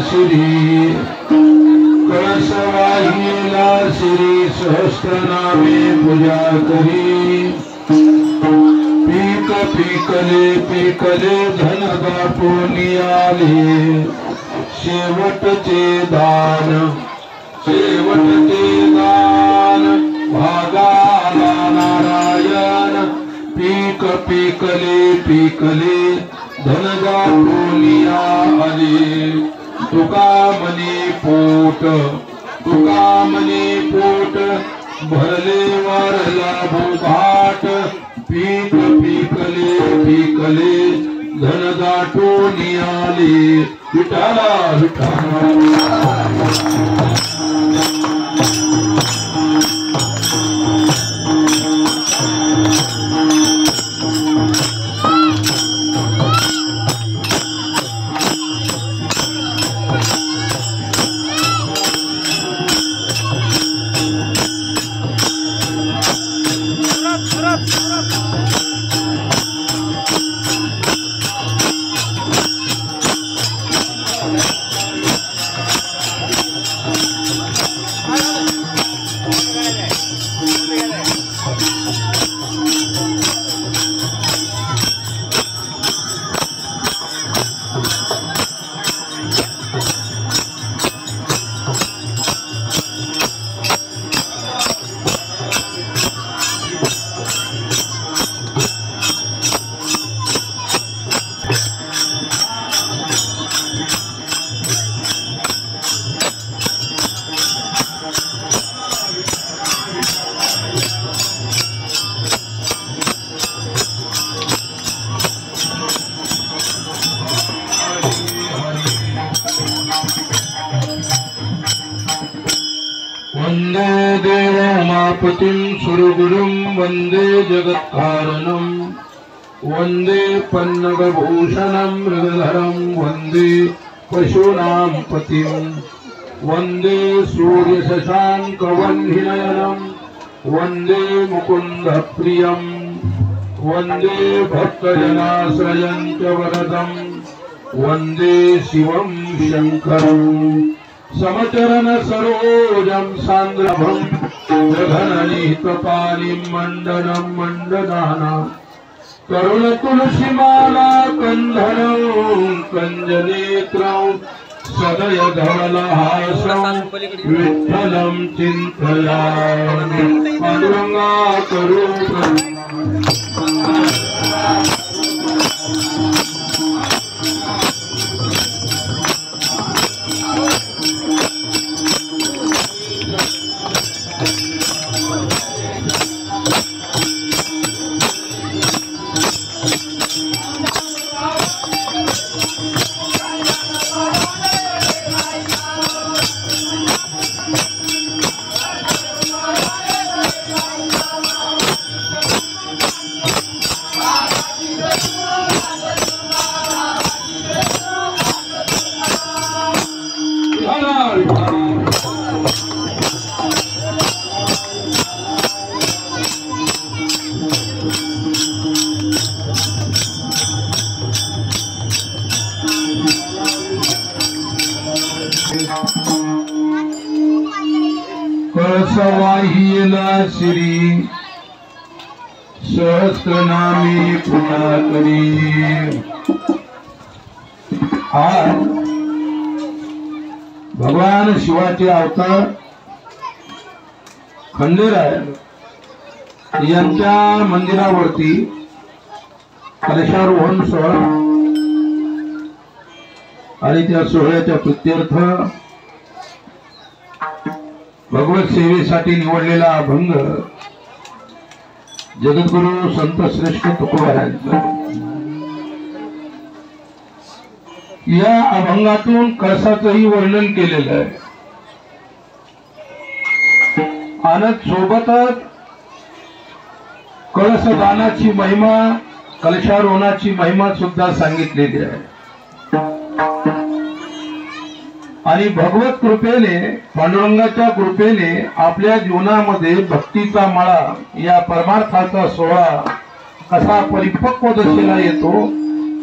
श्री कळसवाहिला श्री सहस्रनामे पूजा करी पीक पिकले धन दापोनी आले शेवटचे दान भागाला नारायण पीक पिकले धन दापोनी आले तुका मनी पोट भरले वारला भूभाट पीक पिकले धन दाटून आले विठाला वंदे देवोमापतिं सुरगुरुं वंदे जगत्कारणं वंदे पन्नगभूषणं मृगधरं वंदे पशूनां पतिं वंदे सूर्यशशाङ्कवह्निनयनं वंदे मुकुन्दप्रियं वंदे भक्तजनाश्रयं च वरदं वंदे शिवं शङ्करम् समचरण सरोजं सान्द्रभं जघननिहितपानिं मण्डनं मण्डनाना करुण तुलसीमाला कन्धरं कञ्जनेत्रं सदय धवलहासं विठ्ठलं चिन्तयामि पाण्डुरङ्गा करो कळसवाहिला श्री सहस्रनामे पूजा करी आज भगवान शिवाचे अवतार खंडेराय यांच्या मंदिरावरती कलशारोहण सोहळा आणि त्या सोहळ्याच्या प्रीत्यर्थ भगवत सेवेसाठी निवडलेला अभंग जगद्गुरु संत श्रेष्ठ तुकोबारायांचा या अभंगातून कळसाचंही वर्णन केलेलं आहे आणि सोबतच कळसदानाची महिमा कलशारोहणाची महिमा सुद्धा सांगितलेली आहे आणि भगवत कृपेने पांडुरंगाच्या कृपेने आपल्या जीवनामध्ये भक्तीचा मळा या परमार्थाचा सोहळा कसा परिपक्व दशेला येतो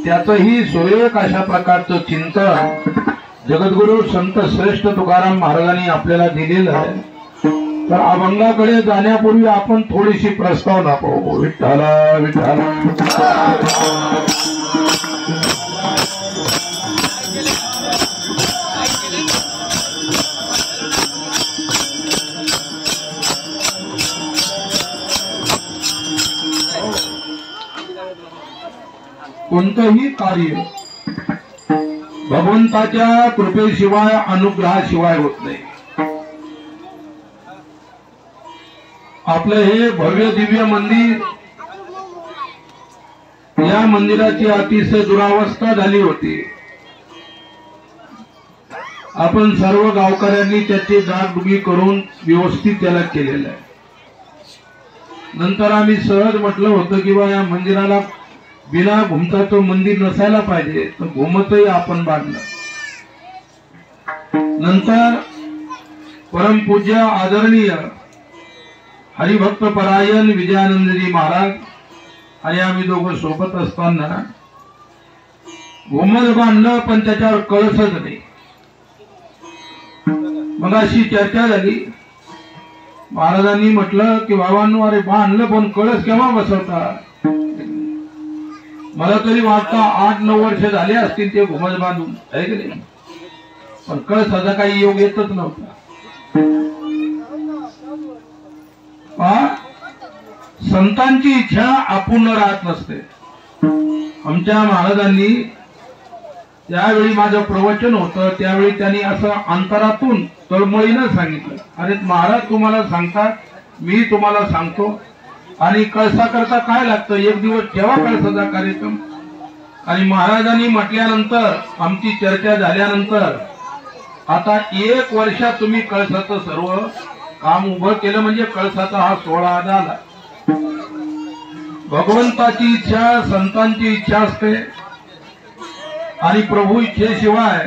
त्याचंही सुरेख अशा प्रकारचं चिंतन जगद्गुरु संत श्रेष्ठ तुकाराम महाराजांनी आपल्याला दिलेलं आहे. तर अभंगाकडे जाण्यापूर्वी आपण थोडीशी प्रस्तावना पाहू. विठ्ठला विठ्ठला कोणतंही कार्य भगवंताच्या कृपेशिवाय अनुग्रहाशिवाय होत नाही. आपलं हे भव्य दिव्य मंदिर, या मंदिराची अतिशय दुरावस्था झाली होती. आपण सर्व गावकऱ्यांनी त्याची डागडुगी करून व्यवस्थित त्याला केलेलं आहे. नंतर आम्ही सहज म्हटलं होतं की बा या मंदिराला बिना घुमताचं मंदिर नसायला पाहिजे, तर घुमतही आपण बांधलं. नंतर परमपूज्य आदरणीय हरिभक्त परायण विजयानंदजी महाराज आणि आम्ही दोघं सोबत असताना घुमत बांधलं, पण त्याच्यावर कळसच नाही. मग अशी चर्चा झाली. महाराजांनी म्हटलं की बाबांनो, अरे बांधलं पण कळस केव्हा बसवता? मला तरी वाटतं 8-9 वर्ष झाले असतील ते घुमत बांधून, आहे की नाही? पण कळसाचा काही योग येतच नव्हता. संतांची इच्छा अपूर्ण राहत नसते. आमच्या महाराजांनी त्यावेळी माझं प्रवचन होतं, त्यावेळी त्यांनी असं अंतरातून तळमळीनं सांगितलं, अरे महाराज तुम्हाला सांगतात, मी तुम्हाला सांगतो, आणि कळसा करता काय लागतं, एक दिवस ठेवा कळसाचा कार्यक्रम. आणि महाराजांनी म्हटल्यानंतर, आमची चर्चा झाल्यानंतर, आता 1 वर्षात तुम्ही कळसाचं सर्व काम उभं केलं, म्हणजे कळसाचा हा सोहळा झाला. भगवंताची इच्छा, संतांची इच्छा असते, आणि प्रभू इच्छेशिवाय,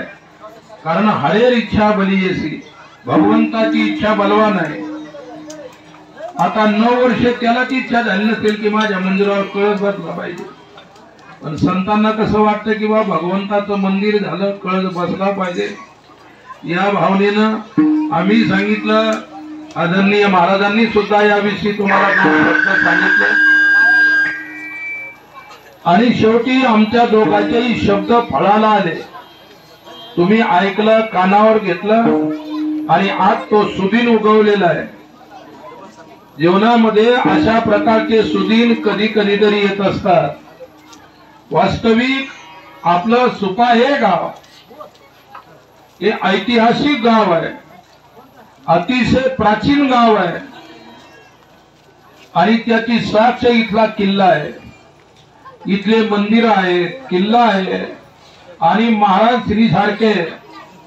कारण हरेर इच्छा बलियेसी, भगवंताची इच्छा बलवान आहे. आता 9 वर्ष त्याला ती इच्छा झाली नसेल की माझ्या मंदिरावर कळस बसला पाहिजे, पण संतांना कसं वाटतं की बा भगवंताचं मंदिर झालं, कळस बसला पाहिजे. या भावनेनं आम्ही सांगितलं. आदरणीय महाराजांनी सुद्धा याविषयी तुम्हाला सांगितलं. आणि शेवटी आमच्या दोघांचेही शब्द फळाला आले. तुम्ही ऐकलं, कानावर घेतलं, आणि आज तो सुदिन उगवलेला आहे. जीवनामध्ये अशा प्रकारचे सुदिन कधी कधीतरी येत असतात. वास्तविक आपलं सुपा हे गाव हे ऐतिहासिक गाव आहे, अतिशय प्राचीन गाव आहे, आणि त्याची साक्ष इथला किल्ला आहे. इथले मंदिर आहे, किल्ला आहे, आणि महाराज श्री सारखे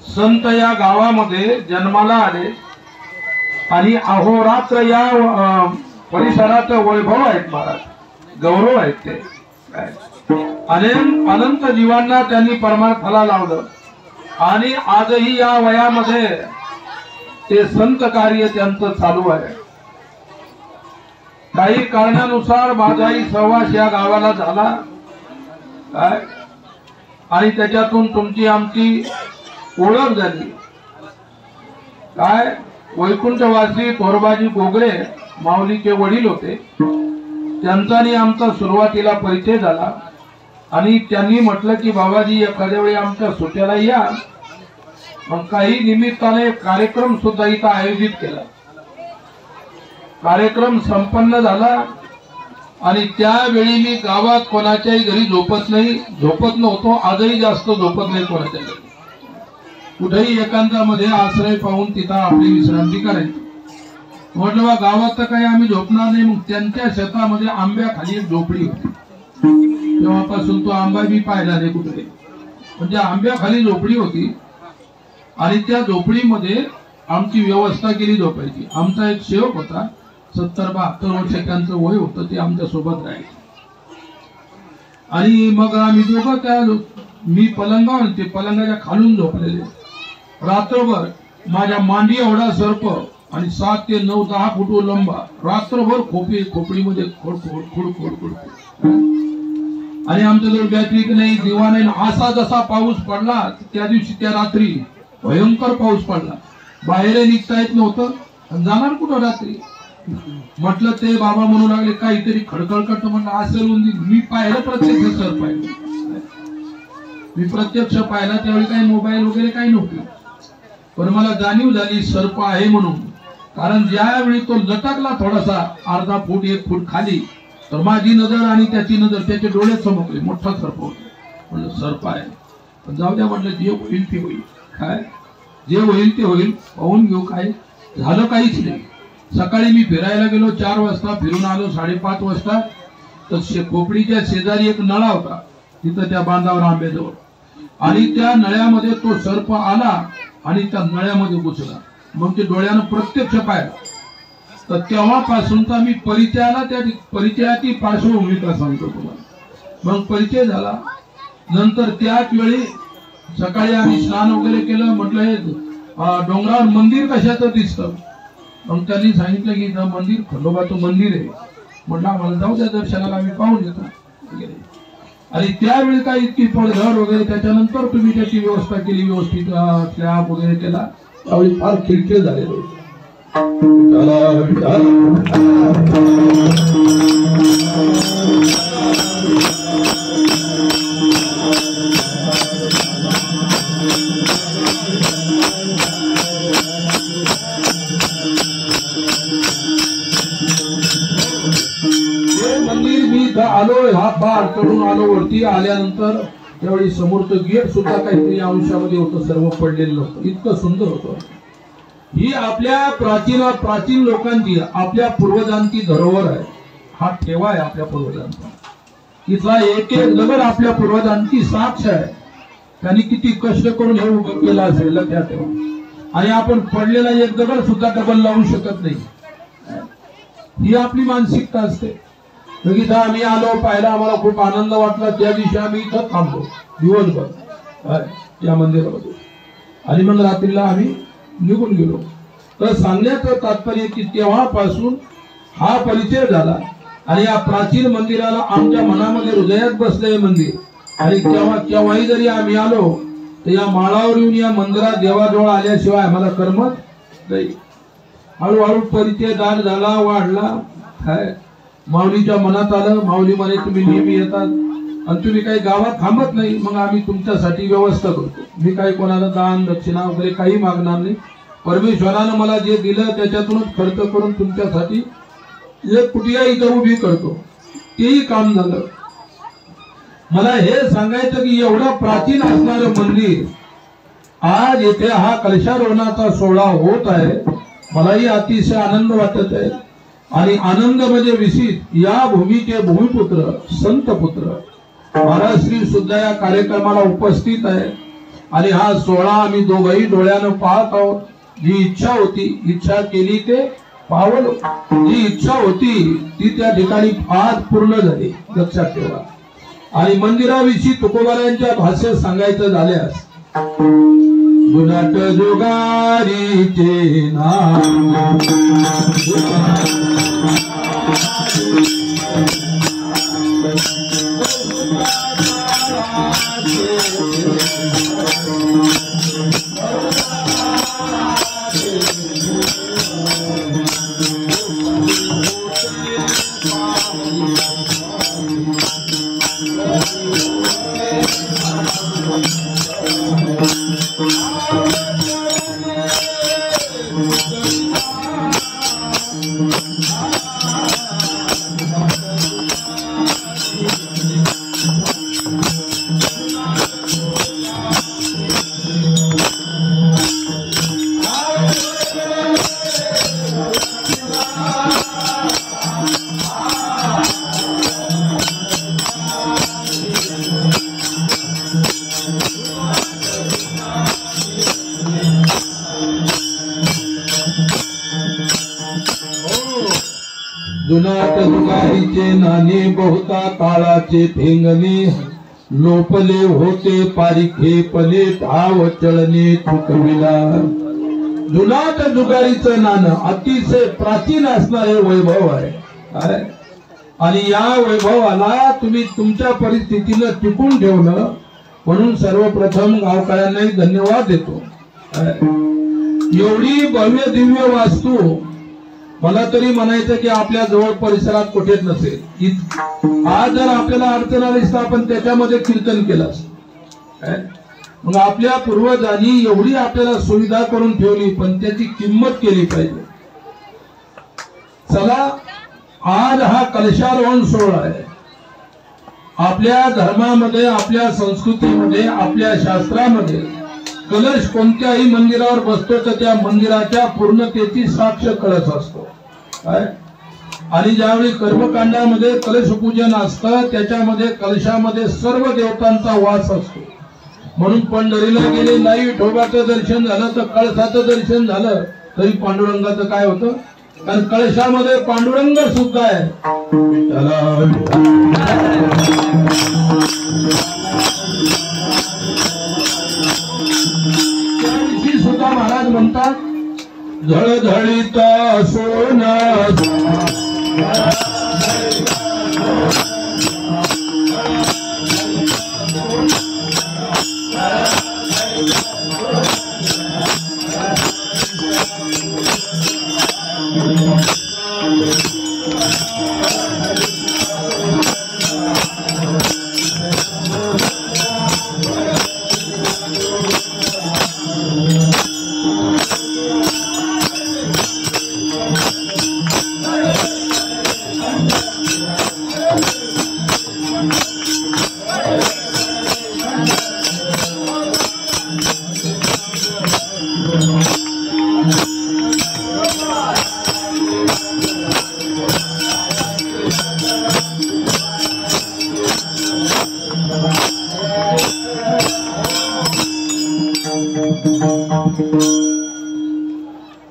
संत या गावामध्ये जन्माला आले, आणि अहोरात्र या परिसराचं वैभव आहेत महाराज, गौरव आहेत ते. अनंत जीवांना त्यांनी परमार्थाला लावलं, आणि आजही या वयामध्ये ते संत कार्य त्यांचं चालू आहे. काही कारणानुसार माझाही सहवास या गावाला झाला काय, आणि त्याच्यातून तुमची आमची ओळख झाली काय. वैकुंठवासी थोरबाजी गोगरे माऊलीचे वडील होते, त्यांचा आणि आमचा सुरुवातीला परिचय झाला. आणि त्यांनी म्हटलं की बाबाजी एखाद्या वेळी आमच्या सुट्याला या. मग काही निमित्ताने कार्यक्रम सुद्धा इथं आयोजित केला. कार्यक्रम संपन्न झाला, आणि त्यावेळी मी गावात कोणाच्याही घरी झोपत नव्हतो. आजही जास्त झोपत नाही कोणाच्या घरी. कुठेही एकांतामध्ये आश्रय पाहून तिथं आपली विश्रांती करायची. म्हटलं बा गावात तर काही आम्ही झोपणार नाही. मग त्यांच्या शेतामध्ये आंब्याखाली एक झोपडी होती. तेव्हापासून तो आंबा मी पाहिला नाही कुठे, म्हणजे आंब्याखाली झोपडी होती, आणि त्या झोपडीमध्ये आमची व्यवस्था केली झोपायची. आमचा एक सेवक होता, 70-72 वर्ष त्यांचं वय होतं, ते आमच्या सोबत राहायचे. आणि मग आम्ही दोघं त्या, मी पलंगावर, ते पलंगाच्या खालून झोपलेले. रात्रभर माझ्या मांडी एवढा सर्प, आणि 7 ते 9-10 फूट लंबा, रात्रभर खोपडीमध्ये खोड खोड खोड खोड खोड. आणि आमच्याजवळ बॅटरी नाही, दिवा नाही. असा जसा पाऊस पडला त्या दिवशी, त्या रात्री भयंकर पाऊस पडला, बाहेर निघता येत नव्हतं. जाणार कुठं रात्री? म्हटलं ते बाबा म्हणू लागले काहीतरी खडखड करतं. म्हणलं असेल उंदीर. मी पाहिलं प्रत्यक्ष सर, पाहिलं मी प्रत्यक्ष पाहिला. त्यावेळी काही मोबाईल वगैरे काही नव्हते, पण मला जाणीव झाली सर्प आहे म्हणून. कारण ज्यावेळी तो लटकला थोडासा अर्धा फूट 1 फूट खाली, तर माझी नजर आणि त्याची नजर त्याच्या डोळ्यात चमकली. मोठा सर्प होता. म्हणलं सर्प आहे, पण जाऊ द्या म्हटलं, जे होईल ते होईल. काय जे होईल ते होईल, पाहून घेऊ. काय झालं काहीच नाही. सकाळी मी फिरायला गेलो 4 वाजता, फिरून आलो 5:30 वाजता. तर खोपडीच्या शेजारी एक नळा होता, तिथं त्या बांधावर आंब्याजवळ, आणि त्या नळ्यामध्ये तो सर्प आला आणि त्या नळ्यामध्ये घुसला. मग ते डोळ्यानं प्रत्यक्ष पाहिलं. तर तेव्हापासूनचा मी परिचयाला, त्या परिचयाची पार्श्वभूमिका सांगतो तुम्हाला. मग परिचय झाला. नंतर त्याच वेळी सकाळी आम्ही स्नान वगैरे केलं. म्हटलं हे डोंगरावर मंदिर कशाचं दिसतं? मग त्यांनी सांगितलं की इथं मंदिर खंडोबाचं मंदिर आहे. म्हटलं आम्हाला जाऊ द्या दर्शनाला, आम्ही पाहून येतो वगैरे. आणि त्यावेळी काय इतकी पडझड वगैरे, त्याच्यानंतर तुम्ही त्याची व्यवस्था केली, व्यवस्थित स्लॅब वगैरे केला. त्यावेळी फार खिळखिळ झालेलं होतं. मंदिर मी आलो, हा बार चढून आलो. वरती आल्यानंतर त्यावेळी समोरचं गेट सुद्धा काहीतरी अंशामध्ये होतं, सर्व पडलेलं नव्हतं. इतकं सुंदर होतं. ही आपल्या प्राचीन लोकांची, आपल्या पूर्वजांची धरोहर आहे. हा ठेवा आहे आपल्या पूर्वजांचा. इथला एक एक दगड आपल्या पूर्वजांची साक्ष आहे. त्यांनी किती कष्ट करून हे उभं केलं असेल, लक्षात ठेवा. आणि आपण पडलेला एक दगड सुद्धा डबल लावू शकत नाही. ही आपली मानसिकता असते. इथं आम्ही आलो, पाहिला, आम्हाला खूप आनंद वाटला. त्या दिवशी आम्ही इथं थांबलो दिवसभर या मंदिरामध्ये, आणि मग रात्रीला आम्ही निघून गेलो. तर सांगण्याचं तात्पर्य की तेव्हापासून हा परिचय झाला. आणि या प्राचीन मंदिराला आमच्या मनामध्ये, हृदयात बसलं हे मंदिर. आणि केव्हाही जरी आम्ही आलो तर या माळावर येऊन या मंदिरात देवाजवळ आल्याशिवाय आम्हाला करमत नाही. हळूहळू परिचय दार झाला, वाढला. काय माऊलीच्या मनात आलं. माऊली म्हणे तुम्ही नेहमी येतात आणि तुम्ही काही गावात थांबत नाही, मग आम्ही तुमच्यासाठी व्यवस्था करतो. मी काही कोणाला दान दक्षिणा वगैरे काही मागणार नाही. परमेश्वरानं मला जे दिलं त्याच्यातूनच खर्च करून तुमच्यासाठी एक कुटिया इथं उभी करतो. तेही काम झालं. मला हे सांगायचं की एवढं प्राचीन असणारं मंदिर आज येथे हा कलशारोहणाचा सोहळा होत आहे. मलाही अतिशय आनंद वाटत आहे. आणि आनंद म्हणजे विशिष्ट या भूमीचे भूमिपुत्र, संत पुत्र महाराज श्री सुद्धा या कार्यक्रमाला उपस्थित आहे. आणि हा सोहळा आम्ही दोघंही डोळ्यानं पाहत आहोत. जी इच्छा होती, इच्छा केली ते पावलो. जी इच्छा होती ती त्या ठिकाणी आज पूर्ण झाली, लक्षात ठेवा. आणि मंदिराविषयी तुकोबारायांच्या भाष्य सांगायचं झाल्यास, जुनाट जुगारीचे नाम जुनाट जुगारीचे नाणे बहुता काळाचे ठेंगणे लोपले होते पारिखे पले धाव चळणे चुकविला. जुनाट जुगारीचं नाणं अतिशय प्राचीन असणारे वैभव आहे. आणि या वैभवाला तुम्ही तुमच्या परिस्थितीनं टिकून ठेवलं म्हणून सर्वप्रथम गावकऱ्यांनाही धन्यवाद देतो। एवढी भव्य दिव्य वास्तू मला तरी म्हणायचं की आपल्या जवळ परिसरात कुठेच नसेल। आज जर आपल्याला अडचण आली तर आपण त्याच्यामध्ये कीर्तन केलं असतं। मग आपल्या पूर्वजांनी एवढी आपल्याला सुविधा करून ठेवली पण त्याची किंमत केली पाहिजे। चला आज हा कलशारोहण सोहळा आहे। आपल्या धर्मामध्ये आपल्या संस्कृतीमध्ये आपल्या शास्त्रामध्ये कलश कोणत्याही मंदिरावर बसतो तर त्या मंदिराच्या पूर्णतेची साक्ष कळस असतो काय। आणि ज्यावेळी कर्मकांडामध्ये कलश पूजन असतं त्याच्यामध्ये कलशामध्ये सर्व देवतांचा वास असतो। म्हणून पंढरीला गेले नाही विठोबाचं दर्शन झालं तर कळसाचं दर्शन झालं तरी पांडुरंगाचं काय होतं कारण कळशामध्ये पांडुरंग सुद्धा आहे। त्याविषयी सुद्धा महाराज म्हणतात झळझळीत सोना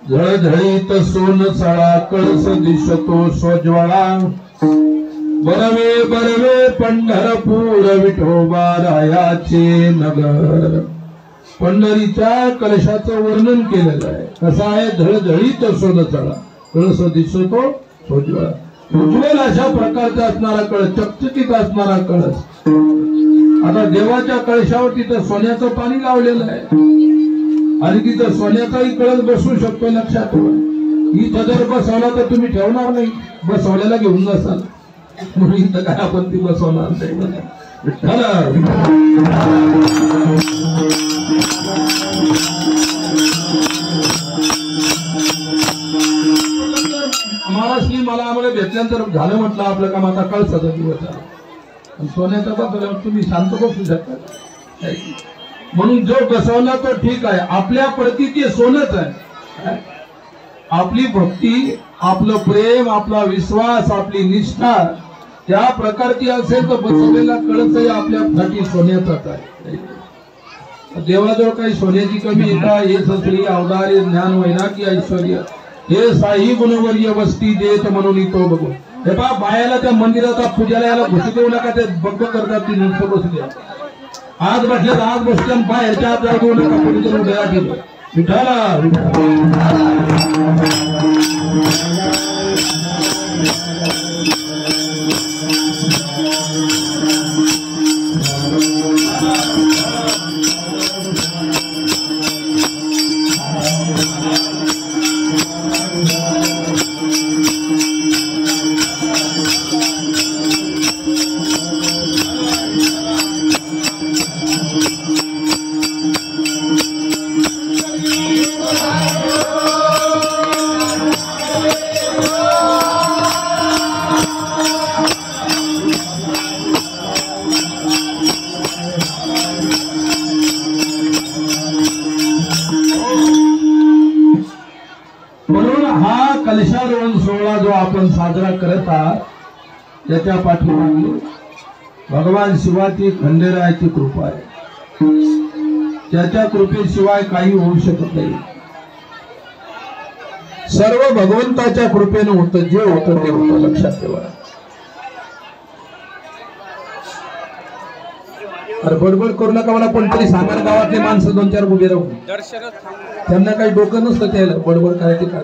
झळझळीत सोन सळा कळस दिसतो सोज्वळा बरवे बरवे पंढरपूर विठोबा रायाचे नगर। पंढरीच्या कलशाचं वर्णन केलेलं आहे कसं आहे झळझळीत सोन सळा कळस दिसतो सोज्वळा उज्ज्वल अशा प्रकारचा असणारा कळस चकचकीत असणारा कळस। आता देवाच्या कळशावर तिथं सोन्याचं पाणी लावलेलं आहे आणि तिथं सोन्याचाही कळस बसवू शकतो लक्षात ठेवा। इथं जर बसवला तर तुम्ही ठेवणार नाही बसवल्याला घेऊन नसाल म्हणून इथं काय आपण ती बसवणार नाही। महाराष्ट्री मला आम्हाला भेटल्यानंतर झालं म्हटलं आपलं काम आता कळसाचा दिवस आहे सोन्याचा बसवल्यावर तुम्ही शांत बसू शकता म्हणून जो बसवला तो ठीक आहे आपल्या प्रती ते सोनच आहे। आपली भक्ती आपलं प्रेम आपला विश्वास आपली निष्ठा त्या प्रकारची असेल तर बसवलेला कळसही आपल्यासाठी सोन्याचाच आहे। देवाजवळ काही सोन्याची कमी आहे का हे सत्री अवधार्य ज्ञान वैना की ऐश्वर्य हे साई गुणवर्य वस्ती देत म्हणून तो बघू हे बा बायाला त्या मंदिराचा पूजाला याला घुसू देऊ नका ते बघ करतात ती नुसतं बसू द्या। आज बसले आज बसल्या बाहेरच्या आत जाऊ देऊ नका कोणीतरी उदया केलं विठाला कलशारोहण सोहळा जो आपण साजरा करत आहात त्याच्या पाठीमागे भगवान शिवाची खंडेरायाची कृपा आहे। त्याच्या कृपेशिवाय काही होऊ शकत नाही। सर्व भगवंताच्या कृपेने होतं जे होतं ते होतं लक्षात ठेवा। अरे बडबड करू नका मला कोणतरी सांगा गावातले माणसं दोन चार उभे राहून त्यांना काही डोकं नसतं त्याला बडबड करायची का